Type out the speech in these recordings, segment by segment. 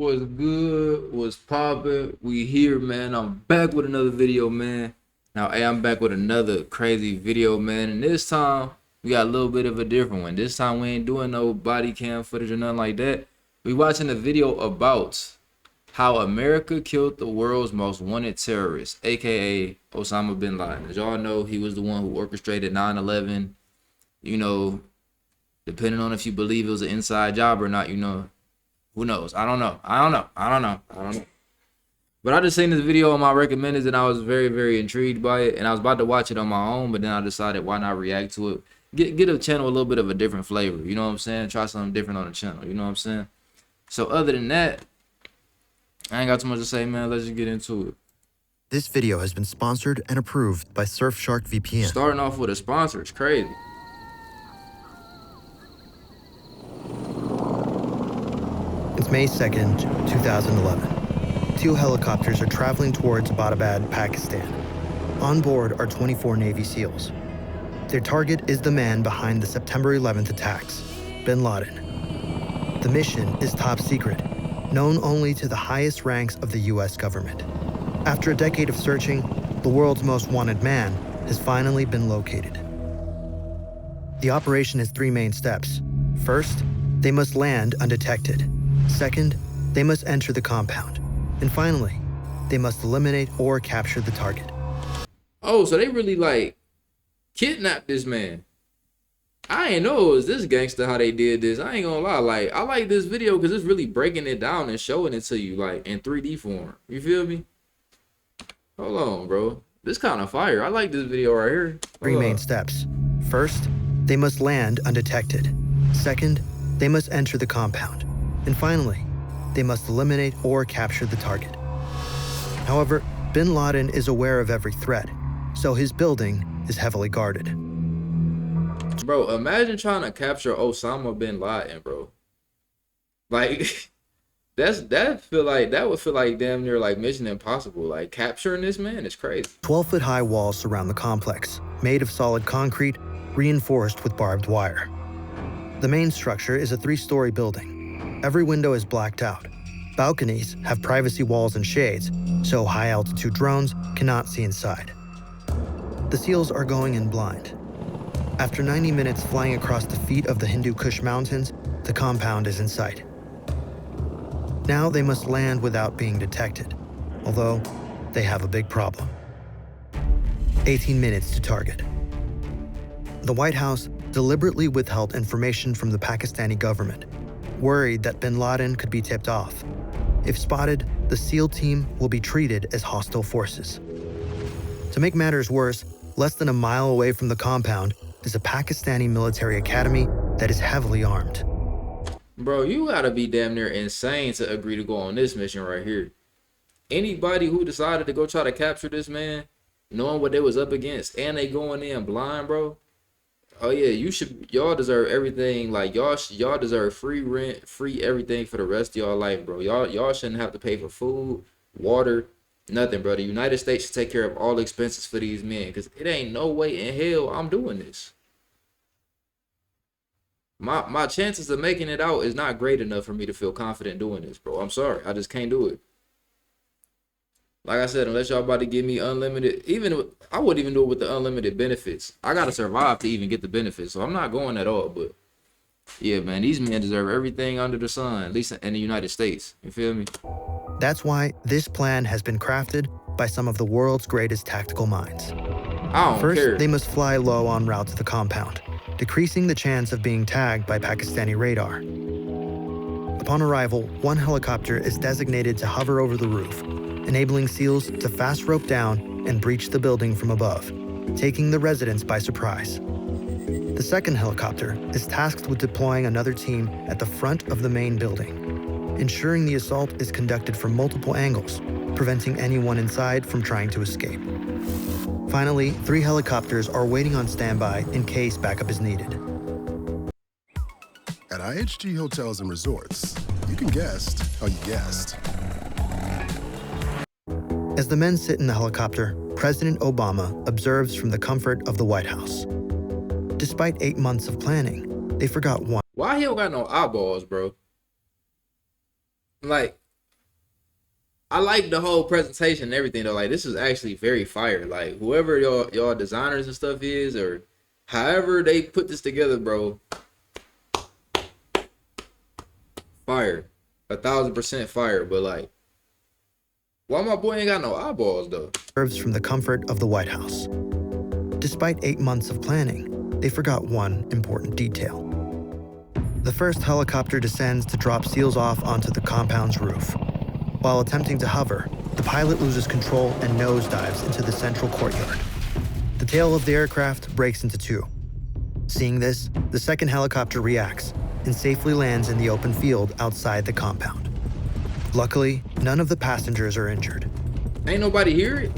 What's good? What's poppin'? We here, man. I'm back with another video, man. Now, hey, I'm back with another crazy video, man. And this time, we got a little bit of a different one. This time, we ain't doing no body cam footage or nothing like that. We watching a video about how America killed the world's most wanted terrorist, aka Osama Bin Laden. As y'all know, he was the one who orchestrated 9/11. You know, depending on if you believe it was an inside job or not, who knows? I don't know. But I just seen this video on my recommended and I was very, very intrigued by it. And I was about to watch it on my own, but then I decided why not react to it. Get a channel a little bit of a different flavor. You know what I'm saying? Try something different on the channel. You know what I'm saying? So other than that, I ain't got too much to say, man. Let's just get into it. This video has been sponsored and approved by Surfshark VPN. Starting off with a sponsor, it's crazy. It's May 2nd, 2011. Two helicopters are traveling towards Abbottabad, Pakistan. On board are 24 Navy SEALs. Their target is the man behind the September 11th attacks, Bin Laden. The mission is top secret, known only to the highest ranks of the US government. After a decade of searching, the world's most wanted man has finally been located. The operation has three main steps. First, they must land undetected. Second, they must enter the compound. And finally, they must eliminate or capture the target. Oh, so they really like kidnapped this man. I ain't know it was this gangster how they did this. I ain't gonna lie. Like, I like this video because it's really breaking it down and showing it to you like in 3D form. You feel me? Hold on, bro. This kind of fire. I like this video right here. Three main steps. First, they must land undetected. Second, they must enter the compound. And finally, they must eliminate or capture the target. However, Bin Laden is aware of every threat, so his building is heavily guarded. Bro, imagine trying to capture Osama Bin Laden, bro. Like, that would feel like damn near like Mission Impossible. Like, capturing this man is crazy. 12-foot-high walls surround the complex, made of solid concrete, reinforced with barbed wire. The main structure is a 3-story building. Every window is blacked out. Balconies have privacy walls and shades, so high-altitude drones cannot see inside. The SEALs are going in blind. After 90 minutes flying across the feet of the Hindu Kush Mountains, the compound is in sight. Now they must land without being detected, although they have a big problem. 18 minutes to target. The White House deliberately withheld information from the Pakistani government, worried that Bin Laden could be tipped off. If spotted, the SEAL team will be treated as hostile forces. To make matters worse, less than a mile away from the compound is a Pakistani military academy that is heavily armed. Bro, you gotta be damn near insane to agree to go on this mission right here. Anybody who decided to go try to capture this man, knowing what they was up against, and they going in blind, bro. Oh yeah, y'all deserve everything. Like y'all deserve free rent, free everything for the rest of y'all life, bro. Y'all shouldn't have to pay for food, water, nothing, bro. The United States should take care of all expenses for these men, because it ain't no way in hell I'm doing this. My chances of making it out is not great enough for me to feel confident doing this, bro. I'm sorry. I just can't do it. Like I said, unless y'all about to give me unlimited, I wouldn't even do it with the unlimited benefits. I gotta survive to even get the benefits, so I'm not going at all. But yeah, man, these men deserve everything under the sun, at least in the United States. You feel me? That's why this plan has been crafted by some of the world's greatest tactical minds. I don't care. First, they must fly low en route to the compound, decreasing the chance of being tagged by Pakistani radar. Upon arrival, one helicopter is designated to hover over the roof, enabling SEALs to fast rope down and breach the building from above, taking the residents by surprise. The second helicopter is tasked with deploying another team at the front of the main building, ensuring the assault is conducted from multiple angles, preventing anyone inside from trying to escape. Finally, 3 helicopters are waiting on standby in case backup is needed. At IHG Hotels and Resorts, you can guest how you guest. As the men sit in the helicopter, President Obama observes from the comfort of the White House. Despite 8 months of planning, they forgot one. Why he don't got no eyeballs, bro? Like, I like the whole presentation and everything though. Like this is actually very fire. Like whoever y'all designers and stuff is, or however they put this together, bro. Fire. 1,000% fire. But like, why my boy ain't got no eyeballs though? Serves from the comfort of the White House. Despite 8 months of planning, they forgot one important detail. The first helicopter descends to drop SEALs off onto the compound's roof. While attempting to hover, the pilot loses control and nosedives into the central courtyard. The tail of the aircraft breaks into two. Seeing this, the second helicopter reacts and safely lands in the open field outside the compound. Luckily, none of the passengers are injured. Ain't nobody hear it?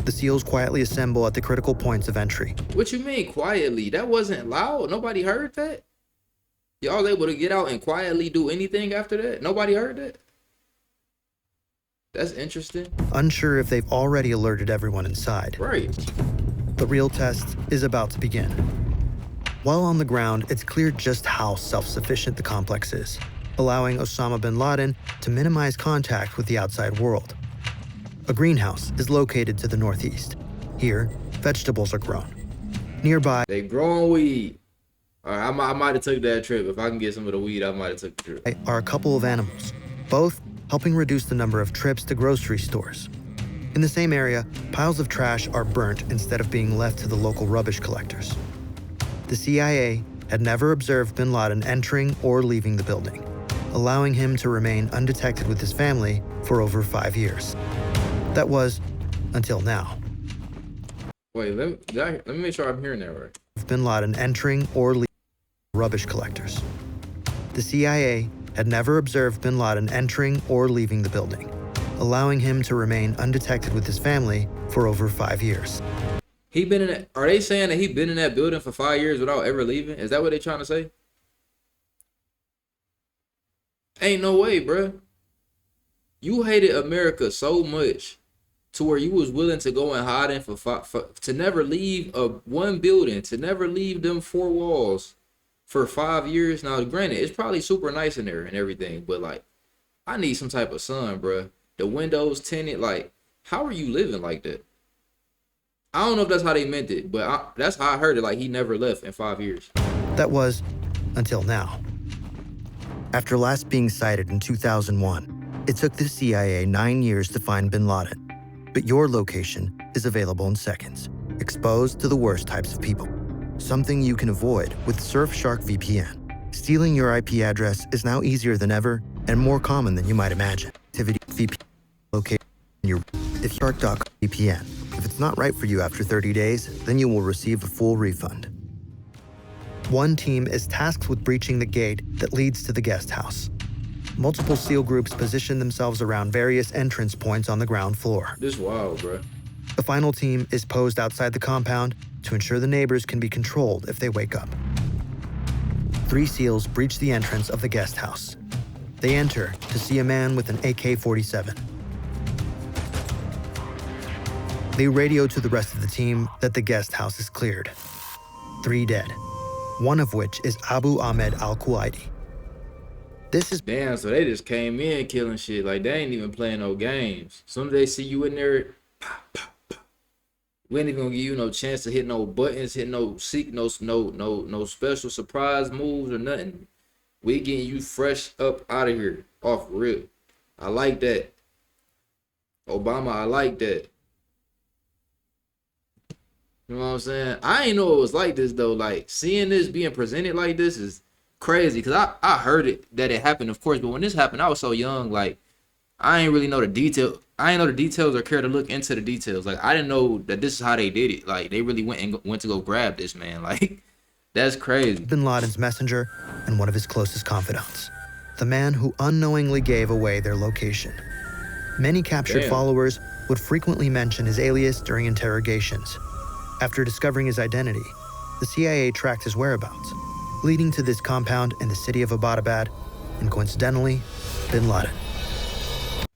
The SEALs quietly assemble at the critical points of entry. What you mean quietly? That wasn't loud. Nobody heard that? Y'all able to get out and quietly do anything after that? Nobody heard that? That's interesting. Unsure if they've already alerted everyone inside. Right. The real test is about to begin. While on the ground, it's clear just how self-sufficient the complex is, allowing Osama Bin Laden to minimize contact with the outside world. A greenhouse is located to the northeast. Here, vegetables are grown. Nearby They growing weed. All right, I might have took that trip. If I can get some of the weed, I might have took the trip. are a couple of animals, both helping reduce the number of trips to grocery stores. In the same area, piles of trash are burnt instead of being left to the local rubbish collectors. The CIA had never observed Bin Laden entering or leaving the building, allowing him to remain undetected with his family for over 5 years. That was until now. Wait, let me make sure I'm hearing that right. Bin Laden entering or leaving rubbish collectors. The CIA had never observed Bin Laden entering or leaving the building, allowing him to remain undetected with his family for over 5 years. He been in that, are they saying that he been in that building for 5 years without ever leaving? Is that what they trying to say? Ain't no way, bruh. You hated America so much to where you was willing to go and hide in to never leave one building, to never leave them four walls for 5 years. Now, granted, it's probably super nice in there and everything, but like, I need some type of sun, bruh. The windows tinted, like, how are you living like that? I don't know if that's how they meant it, but that's how I heard it. Like, he never left in 5 years. That was until now. After last being sighted in 2001, it took the CIA 9 years to find Bin Laden. But your location is available in seconds, exposed to the worst types of people. Something you can avoid with Surfshark VPN. Stealing your IP address is now easier than ever and more common than you might imagine. Activity VPN located in your if Shark.com VPN. If it's not right for you after 30 days, then you will receive a full refund. One team is tasked with breaching the gate that leads to the guest house. Multiple SEAL groups position themselves around various entrance points on the ground floor. This wild, bro. The final team is posed outside the compound to ensure the neighbors can be controlled if they wake up. 3 SEALs breach the entrance of the guest house. They enter to see a man with an AK-47. They radio to the rest of the team that the guest house is cleared. 3 dead, one of which is Abu Ahmed al-Kuwaiti. This is Damn, so they just came in killing shit. Like, they ain't even playing no games. Soon as they see you in there, pop, pop, pop. We ain't even gonna give you no chance to hit no buttons, hit no special surprise moves or nothing. We getting you fresh up out of here, off rip. I like that. Obama, I like that. You know what I'm saying? I ain't know it was like this though. Like, seeing this being presented like this is crazy, because I heard it that it happened, of course, but when this happened, I was so young. Like, I ain't really know the detail. I ain't know the details or care to look into the details. Like, I didn't know that this is how they did it. Like, they really went to go grab this man. Like, that's crazy. Bin Laden's messenger and one of his closest confidants, the man who unknowingly gave away their location. Many captured followers would frequently mention his alias during interrogations. After discovering his identity, the CIA tracked his whereabouts, leading to this compound in the city of Abbottabad, and coincidentally, Bin Laden.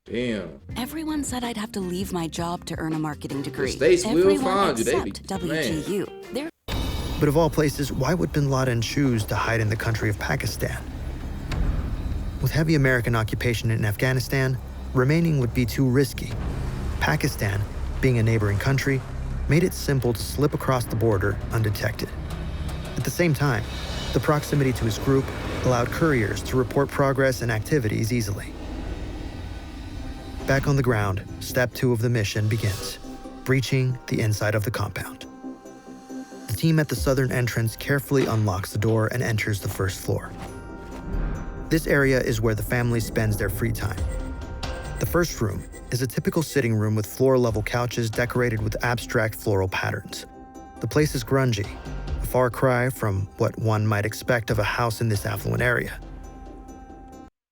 Damn. Everyone said I'd have to leave my job to earn a marketing degree. The states will Everyone find you. They be, except WGU. They're But of all places, why would Bin Laden choose to hide in the country of Pakistan? With heavy American occupation in Afghanistan, Remaining would be too risky. Pakistan, being a neighboring country, made it simple to slip across the border undetected. At the same time, the proximity to his group allowed couriers to report progress and activities easily. Back on the ground, step 2 of the mission begins, breaching the inside of the compound. The team at the southern entrance carefully unlocks the door and enters the first floor. This area is where the family spends their free time. The first room is a typical sitting room with floor-level couches decorated with abstract floral patterns. The place is grungy, a far cry from what one might expect of a house in this affluent area.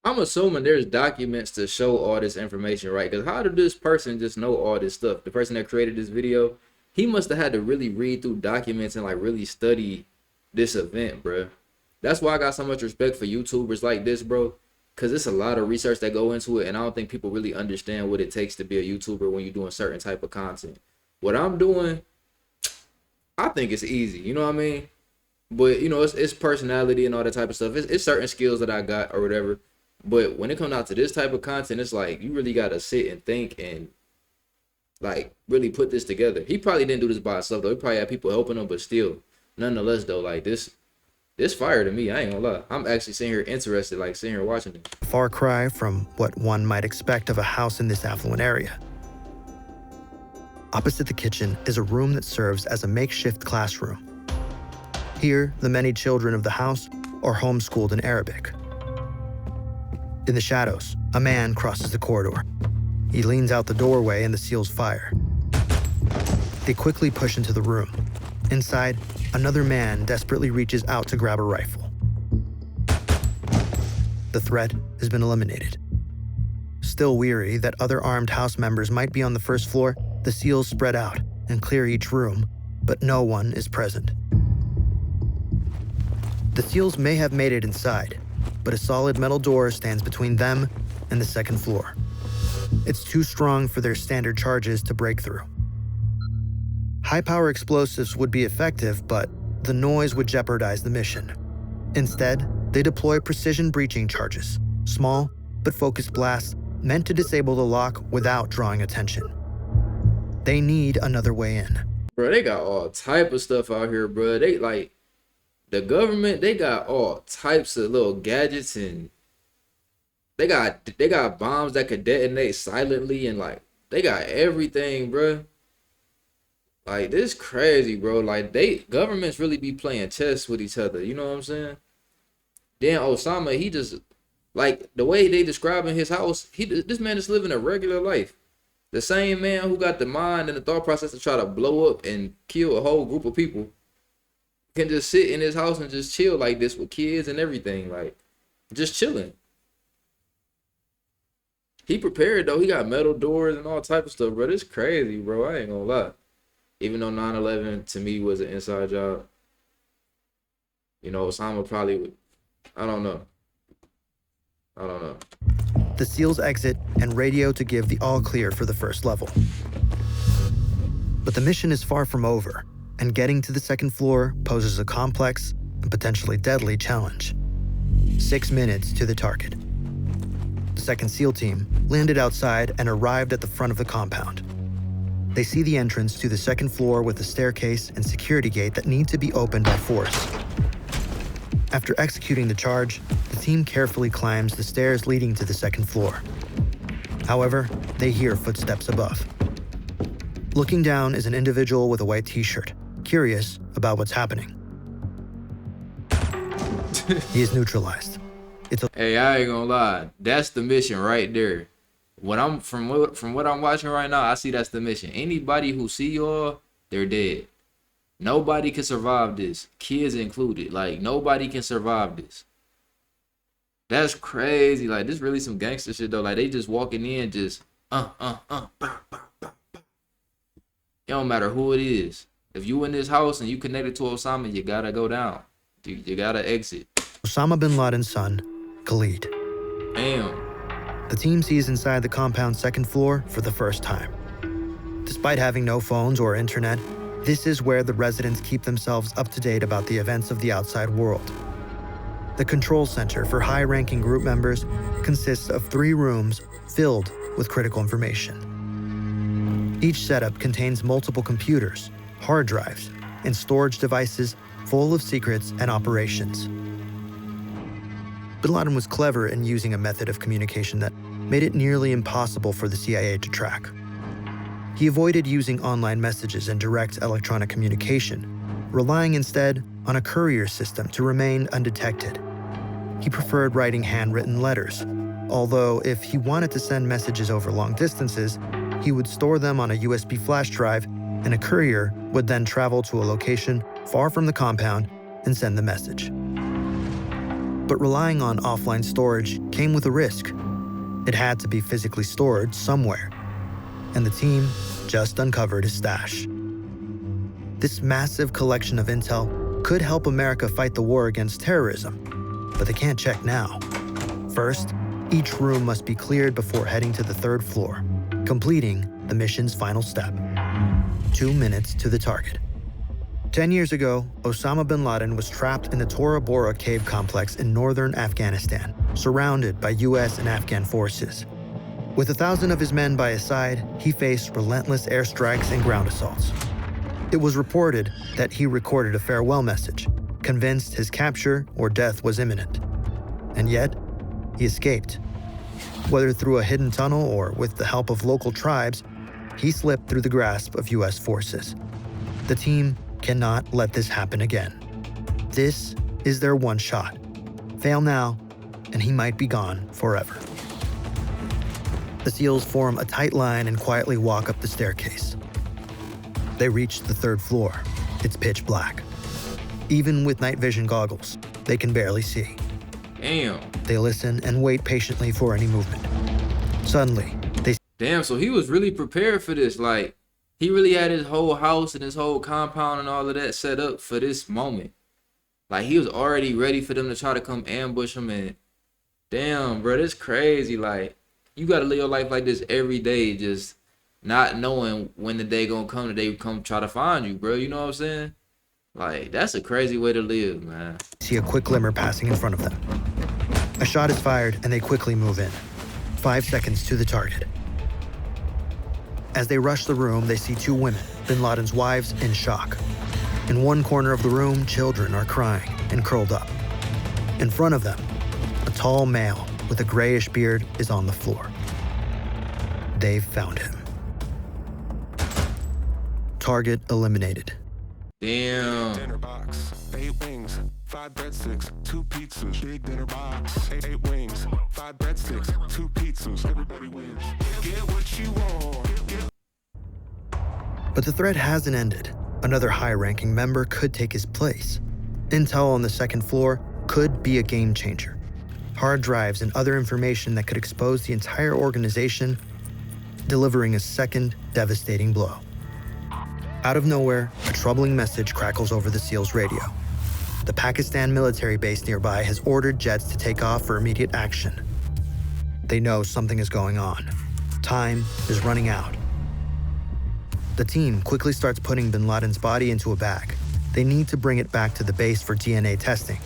I'm assuming there's documents to show all this information, right? Because how did this person just know all this stuff? The person that created this video, he must have had to really read through documents and like really study this event, bro. That's why I got so much respect for YouTubers like this, bro. Because it's a lot of research that go into it, and I don't think people really understand what it takes to be a YouTuber when you're doing certain type of content. What I'm doing, I think it's easy, you know what I mean? But, you know, it's personality and all that type of stuff. It's certain skills that I got or whatever. But when it comes out to this type of content, it's like you really got to sit and think and like really put this together. He probably didn't do this by himself, though. He probably had people helping him, but still, nonetheless, though, like this fire to me. I ain't gonna lie. I'm actually sitting here interested, like sitting here watching it. A far cry from what one might expect of a house in this affluent area. Opposite the kitchen is a room that serves as a makeshift classroom. Here, the many children of the house are homeschooled in Arabic. In the shadows, a man crosses the corridor. He leans out the doorway and the SEALs fire. They quickly push into the room. Inside, another man desperately reaches out to grab a rifle. The threat has been eliminated. Still weary that other armed house members might be on the first floor, the SEALs spread out and clear each room, but no one is present. The SEALs may have made it inside, but a solid metal door stands between them and the second floor. It's too strong for their standard charges to break through. High-power explosives would be effective, but the noise would jeopardize the mission. Instead, they deploy precision breaching charges, small but focused blasts meant to disable the lock without drawing attention. They need another way in. Bro, they got all type of stuff out here, bro. They like the government, they got all types of little gadgets, and they got bombs that could detonate silently, and like they got everything, bro. Like this crazy, bro. Like governments really be playing chess with each other, you know what I'm saying? Then Osama, he just like the way they describing his house, this man is living a regular life. The same man who got the mind and the thought process to try to blow up and kill a whole group of people can just sit in his house and just chill like this with kids and everything, like just chilling. He prepared though. He got metal doors and all type of stuff, bro. It's crazy, bro. I ain't gonna lie. Even though 9/11 to me was an inside job, you know, Osama probably would. I don't know. The SEALs exit and radio to give the all clear for the first level. But the mission is far from over, and getting to the second floor poses a complex and potentially deadly challenge. 6 minutes to the target. The second SEAL team landed outside and arrived at the front of the compound. They see the entrance to the second floor with a staircase and security gate that need to be opened by force. After executing the charge, the team carefully climbs the stairs leading to the second floor. However, they hear footsteps above. Looking down is an individual with a white t-shirt, curious about what's happening. He is neutralized. Hey, I ain't gonna lie. That's the mission right there. From what I'm watching right now, I see that's the mission. Anybody who see y'all, they're dead. Nobody can survive this, kids included. Like nobody can survive this. That's crazy. Like this really some gangster shit though. Like they just walking in, just bah, bah, bah. It don't matter who it is. If you in this house and you connected to Osama, you gotta go down. You gotta exit. Osama Bin Laden's son, Khalid. Damn. The team sees inside the compound's second floor for the first time. Despite having no phones or internet, this is where the residents keep themselves up to date about the events of the outside world. The control center for high-ranking group members consists of 3 rooms filled with critical information. Each setup contains multiple computers, hard drives, and storage devices full of secrets and operations. Bin Laden was clever in using a method of communication that made it nearly impossible for the CIA to track. He avoided using online messages and direct electronic communication, relying instead on a courier system to remain undetected. He preferred writing handwritten letters, although if he wanted to send messages over long distances, he would store them on a USB flash drive, and a courier would then travel to a location far from the compound and send the message. But relying on offline storage came with a risk. It had to be physically stored somewhere, and the team just uncovered his stash. This massive collection of intel could help America fight the war against terrorism, but they can't check now. First, each room must be cleared before heading to the third floor, completing the mission's final step. 2 minutes to the target. 10 years ago, Osama Bin Laden was trapped in the Tora Bora cave complex in northern Afghanistan, surrounded by US and Afghan forces. With 1,000 of his men by his side, he faced relentless airstrikes and ground assaults. It was reported that he recorded a farewell message, convinced his capture or death was imminent. And yet, he escaped. Whether through a hidden tunnel or with the help of local tribes, he slipped through the grasp of US forces. The team cannot let this happen again. This is their one shot. Fail now, and he might be gone forever. The SEALs form a tight line and quietly walk up the staircase. They reach the third floor. It's pitch black. Even with night vision goggles, they can barely see. Damn. They listen and wait patiently for any movement. Suddenly, they... Damn, so he was really prepared for this. Like, he really had his whole house and his whole compound and all of that set up for this moment. Like, he was already ready for them to try to come ambush him. And damn, bro, that's crazy. Like, you got to live your life like this every day, just not knowing when the day gonna come, that they come try to find you, bro. You know what I'm saying? Like, that's a crazy way to live, man. See a quick glimmer passing in front of them. A shot is fired and they quickly move in. 5 seconds to the target. As they rush the room, they see 2 women, Bin Laden's wives, in shock. In one corner of the room, children are crying and curled up. In front of them, a tall male with a grayish beard is on the floor. They've found him. Target eliminated. Damn. Dinner box, 8 wings, 5 breadsticks, 2 pizzas. Big dinner box, 8 wings, 5 breadsticks, 2 pizzas. Everybody wins. Get what you want. But the threat hasn't ended. Another high-ranking member could take his place. Intel on the second floor could be a game changer. Hard drives and other information that could expose the entire organization, delivering a second devastating blow. Out of nowhere, a troubling message crackles over the SEALs' radio. The Pakistan military base nearby has ordered jets to take off for immediate action. They know something is going on. Time is running out. The team quickly starts putting Bin Laden's body into a bag. They need to bring it back to the base for DNA testing.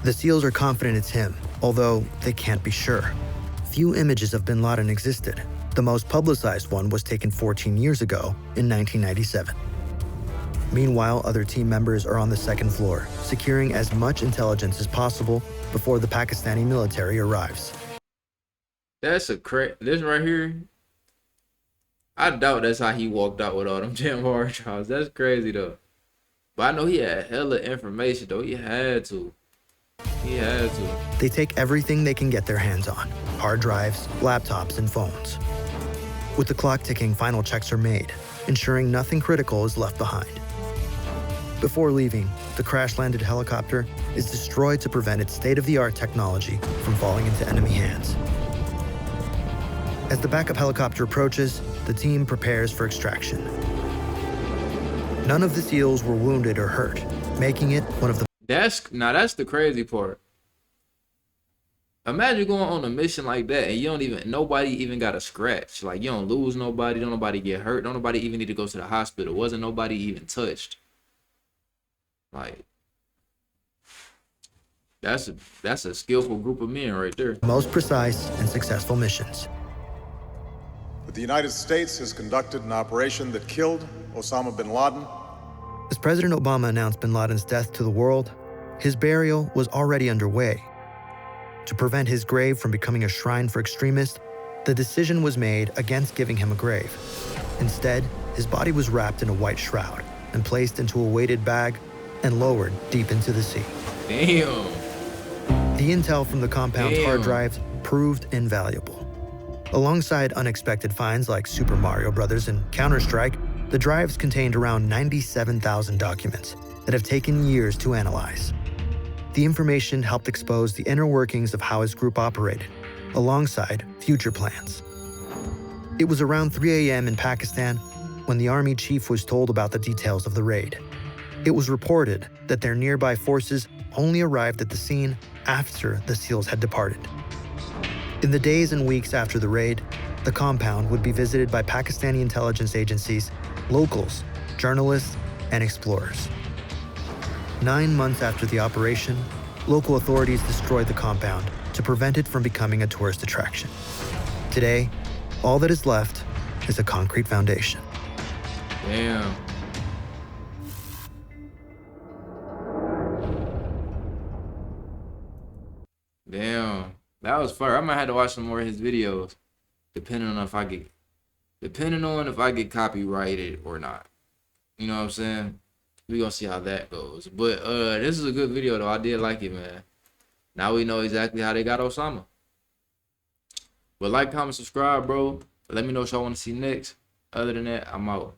The SEALs are confident it's him, although they can't be sure. Few images of Bin Laden existed. The most publicized one was taken 14 years ago in 1997. Meanwhile, other team members are on the second floor, securing as much intelligence as possible before the Pakistani military arrives. That's this right here. I doubt that's how he walked out with all them damn hard drives. That's crazy though. But I know he had hella information though. He had to. They take everything they can get their hands on. Hard drives, laptops, and phones. With the clock ticking, final checks are made, ensuring nothing critical is left behind. Before leaving, the crash-landed helicopter is destroyed to prevent its state-of-the-art technology from falling into enemy hands. As the backup helicopter approaches, the team prepares for extraction. None of the SEALs were wounded or hurt, making it one of the... That's the crazy part. Imagine going on a mission like that and nobody even got a scratch. Like, you don't lose nobody, don't nobody get hurt, don't nobody even need to go to the hospital. Wasn't nobody even touched. Like, that's a skillful group of men right there. most precise and successful missions. the United States has conducted an operation that killed Osama bin Laden. As President Obama announced bin Laden's death to the world, his burial was already underway. To prevent his grave from becoming a shrine for extremists, the decision was made against giving him a grave. Instead, his body was wrapped in a white shroud and placed into a weighted bag and lowered deep into the sea. Damn. The intel from the compound's hard drives proved invaluable. Alongside unexpected finds like Super Mario Bros. And Counter-Strike, the drives contained around 97,000 documents that have taken years to analyze. The information helped expose the inner workings of how his group operated, alongside future plans. It was around 3 a.m. in Pakistan when the army chief was told about the details of the raid. It was reported that their nearby forces only arrived at the scene after the SEALs had departed. In the days and weeks after the raid, the compound would be visited by Pakistani intelligence agencies, locals, journalists, and explorers. 9 months after the operation, local authorities destroyed the compound to prevent it from becoming a tourist attraction. Today, all that is left is a concrete foundation. Damn. Damn. That was fire. I might have to watch some more of his videos, depending on if I get copyrighted or not. You know what I'm saying? We gonna see how that goes. But this is a good video though. I did like it, man. Now we know exactly how they got Osama. But like, comment, subscribe, bro. Let me know what y'all want to see next. Other than that, I'm out.